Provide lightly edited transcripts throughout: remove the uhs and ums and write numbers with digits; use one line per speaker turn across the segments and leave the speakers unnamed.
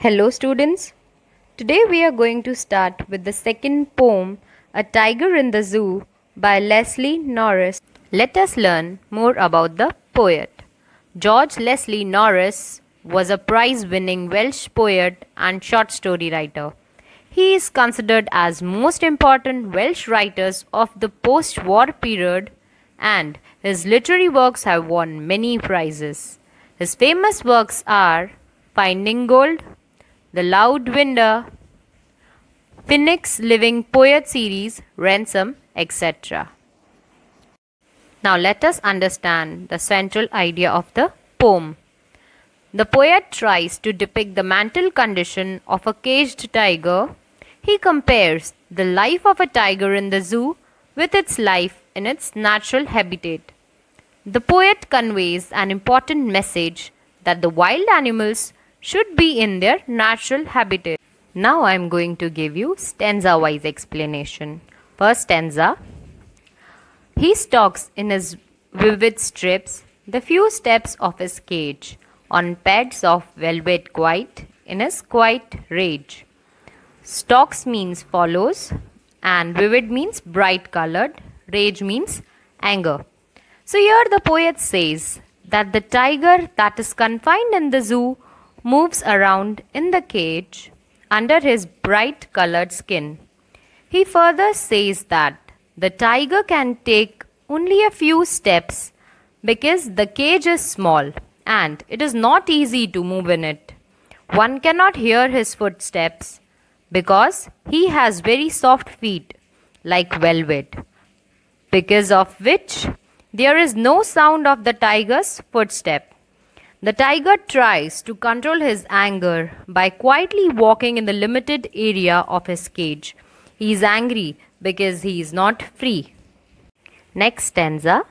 Hello students, today we are going to start with the second poem, A Tiger in the Zoo by Leslie Norris. Let us learn more about the poet. George Leslie Norris was a prize-winning Welsh poet and short story writer. He is considered as most important Welsh writers of the post-war period and his literary works have won many prizes. His famous works are Finding Gold, The Loud Window, Phoenix Living Poet Series, Ransom, etc. Now let us understand the central idea of the poem. The poet tries to depict the mental condition of a caged tiger. He compares the life of a tiger in the zoo with its life in its natural habitat. The poet conveys an important message that the wild animals should be in their natural habitat. Now I am going to give you stanza-wise explanation. First stanza. He stalks in his vivid strips the few steps of his cage on pads of velvet quiet in his quiet rage. Stalks means follows and vivid means bright colored, rage means anger. So here the poet says that the tiger that is confined in the zoo moves around in the cage under his bright colored skin. He further says that the tiger can take only a few steps because the cage is small and it is not easy to move in it. One cannot hear his footsteps because he has very soft feet like velvet, because of which there is no sound of the tiger's footstep. The tiger tries to control his anger by quietly walking in the limited area of his cage. He is angry because he is not free. Next stanza.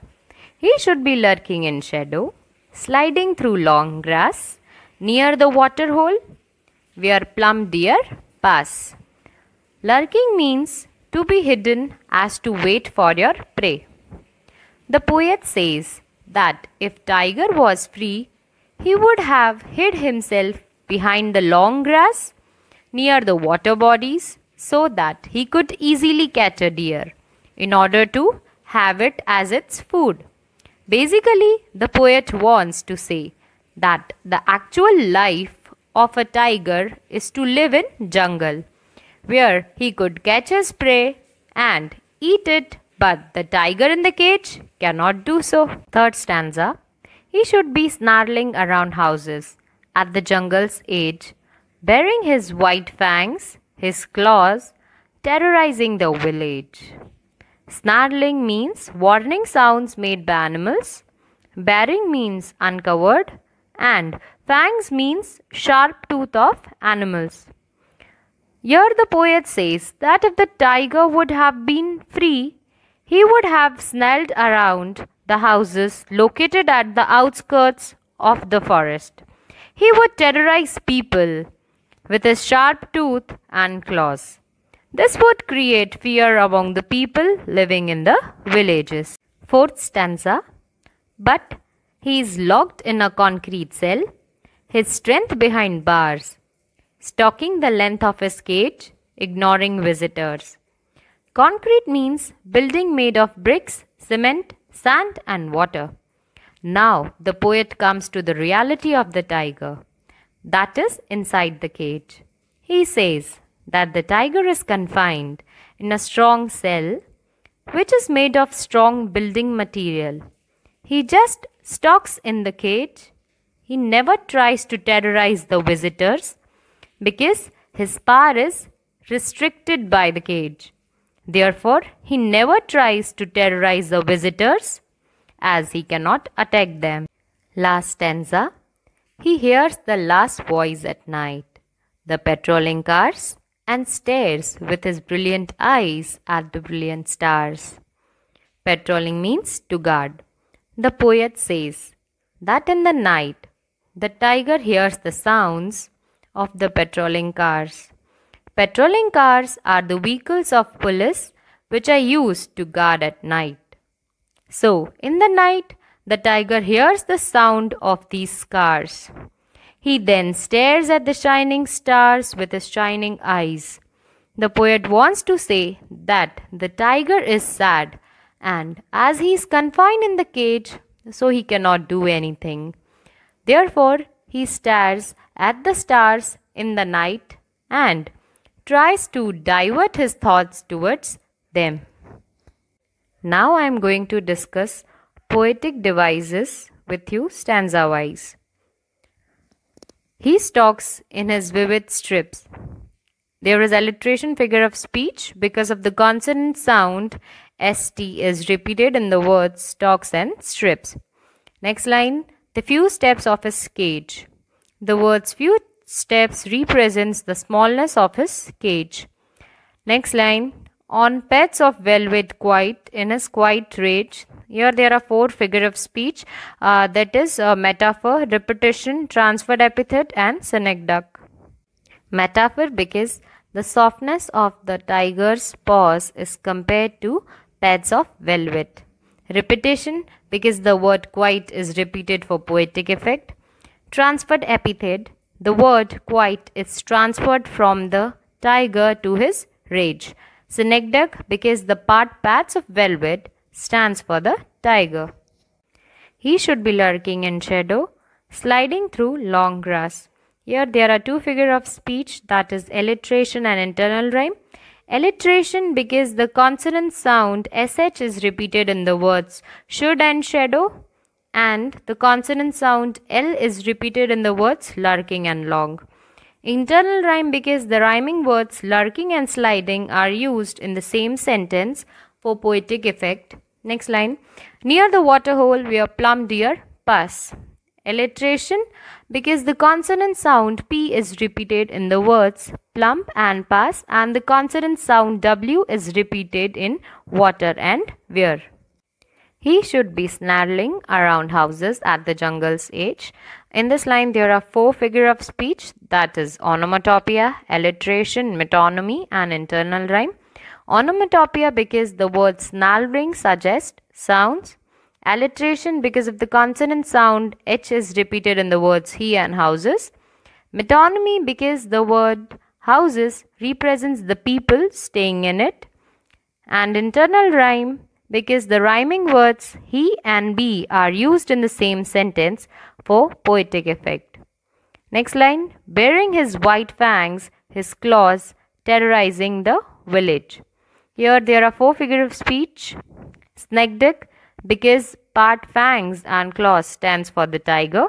He should be lurking in shadow, sliding through long grass, near the water hole, where plump deer pass. Lurking means to be hidden as to wait for your prey. The poet says that if tiger was free, he would have hid himself behind the long grass near the water bodies so that he could easily catch a deer in order to have it as its food. Basically, the poet wants to say that the actual life of a tiger is to live in jungle where he could catch his prey and eat it, but the tiger in the cage cannot do so. Third stanza. He should be snarling around houses at the jungle's edge, baring his white fangs, his claws, terrorizing the village. Snarling means warning sounds made by animals, baring means uncovered, and fangs means sharp tooth of animals. Here the poet says that if the tiger would have been free, he would have snarled around the houses located at the outskirts of the forest. He would terrorize people with his sharp tooth and claws. This would create fear among the people living in the villages. Fourth stanza. But he is locked in a concrete cell, his strength behind bars, stalking the length of his cage, ignoring visitors. Concrete means building made of bricks, cement, sand and water. Now the poet comes to the reality of the tiger, that is inside the cage. He says that the tiger is confined in a strong cell which is made of strong building material. He just stalks in the cage. He never tries to terrorize the visitors because his power is restricted by the cage. Therefore, he never tries to terrorize the visitors as he cannot attack them. Last stanza. He hears the last voice at night, the patrolling cars, and stares with his brilliant eyes at the brilliant stars. Patrolling means to guard. The poet says that in the night, the tiger hears the sounds of the patrolling cars. Patrolling cars are the vehicles of police which are used to guard at night. So, in the night, the tiger hears the sound of these cars. He then stares at the shining stars with his shining eyes. The poet wants to say that the tiger is sad, and as he is confined in the cage, so he cannot do anything. Therefore, he stares at the stars in the night and tries to divert his thoughts towards them. Now I am going to discuss poetic devices with you stanza-wise. He stalks in his vivid strips. There is alliteration figure of speech because of the consonant sound st is repeated in the words stalks and strips. Next line, the few steps of his cage. The words few steps represents the smallness of his cage. Next line, on pets of velvet quiet in his quiet rage. Here there are four figure of speech, that is metaphor, repetition, transferred epithet and synecdoche. Metaphor because the softness of the tiger's paws is compared to pads of velvet. Repetition because the word quite is repeated for poetic effect. Transferred epithet, the word quite is transferred from the tiger to his rage. Synecdoche because the part pads of velvet stands for the tiger. He should be lurking in shadow, sliding through long grass. Here there are two figure of speech, that is alliteration and internal rhyme. Alliteration because the consonant sound sh is repeated in the words should and shadow, and the consonant sound l is repeated in the words lurking and long. Internal rhyme because the rhyming words lurking and sliding are used in the same sentence for poetic effect. Next line, near the water hole where plum deer pass. Alliteration because the consonant sound p is repeated in the words plump and pass, and the consonant sound w is repeated in water and where. He should be snarling around houses at the jungle's edge. In this line there are four figure of speech, that is onomatopoeia, alliteration, metonymy and internal rhyme. Onomatopoeia because the word snarling suggests sounds. Alliteration because of the consonant sound h is repeated in the words he and houses. Metonymy because the word houses represents the people staying in it. And internal rhyme because the rhyming words he and be are used in the same sentence for poetic effect. Next line, bearing his white fangs, his claws, terrorizing the village. Here there are four figure of speech. Synecdoche because part fangs and claws stands for the tiger.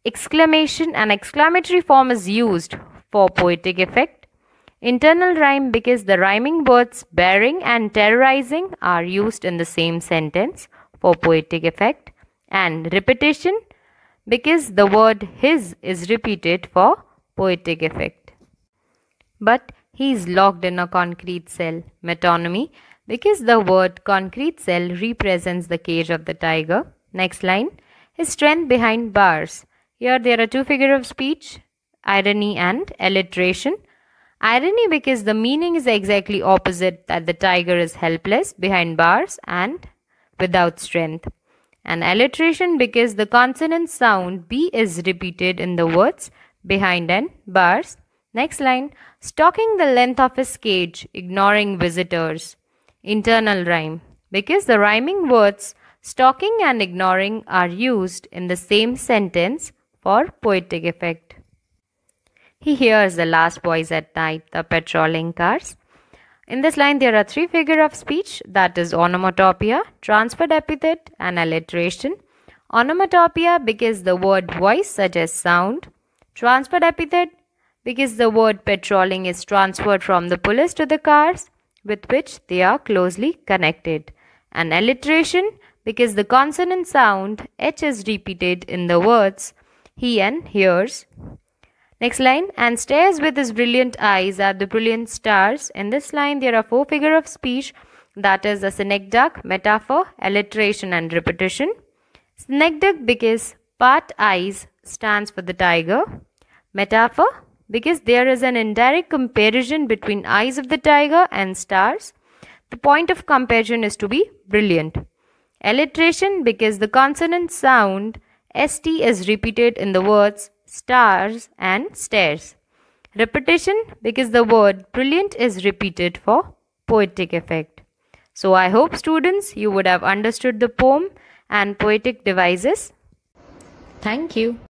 Exclamation and exclamatory form is used for poetic effect. Internal rhyme because the rhyming words bearing and terrorizing are used in the same sentence for poetic effect. And repetition because the word his is repeated for poetic effect. But he is locked in a concrete cell. Metonymy because the word concrete cell represents the cage of the tiger. Next line, his strength behind bars. Here there are two figure of speech, irony and alliteration. Irony because the meaning is exactly opposite, that the tiger is helpless behind bars and without strength. And alliteration because the consonant sound b is repeated in the words behind and bars. Next line, stalking the length of his cage, ignoring visitors. Internal rhyme because the rhyming words stalking and ignoring are used in the same sentence for poetic effect. He hears the last voice at night, the patrolling cars. In this line there are three figure of speech, that is onomatopoeia, transferred epithet and alliteration. Onomatopoeia because the word voice suggests sound. Transferred epithet because the word patrolling is transferred from the police to the cars with which they are closely connected. And alliteration because the consonant sound h is repeated in the words he and hears. Next line, and stares with his brilliant eyes at the brilliant stars. In this line there are four figure of speech, that is a synecdoche, metaphor, alliteration and repetition. Synecdoche because part eyes stands for the tiger. Metaphor because there is an indirect comparison between eyes of the tiger and stars. The point of comparison is to be brilliant. Alliteration because the consonant sound st is repeated in the words stars, and stairs. Repetition because the word brilliant is repeated for poetic effect. So I hope students you would have understood the poem and poetic devices. Thank you.